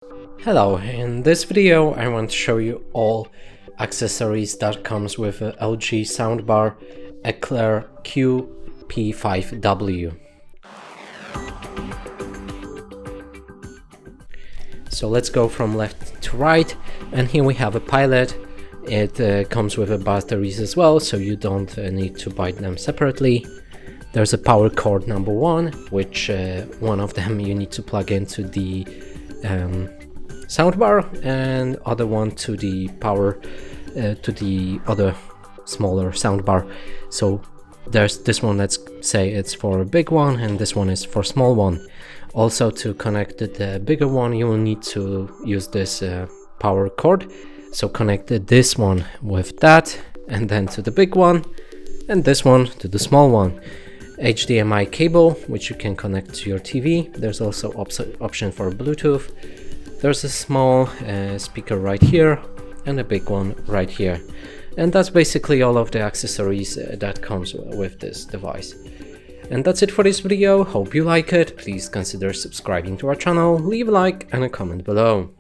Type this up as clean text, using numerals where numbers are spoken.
Hello, in this video I want to show you all accessories that comes with a LG Soundbar Eclair QP5W. So let's go from left to right, and here we have a pilot. It comes with a batteries as well, so you don't need to buy them separately. There's a power cord number one, which one of them you need to plug into the soundbar, and other one to the power to the other smaller soundbar. So there's this one, let's say it's for a big one, and this one is for small one. Also, to connect the bigger one, you will need to use this power cord. So connect this one with that, and then to the big one, and this one to the small one. HDMI cable, which you can connect to your TV. There's also option for Bluetooth. There's a small speaker right here and a big one right here. And that's basically all of the accessories that comes with this device. And that's it for this video. Hope you like it. Please consider subscribing to our channel, leave a like and a comment below.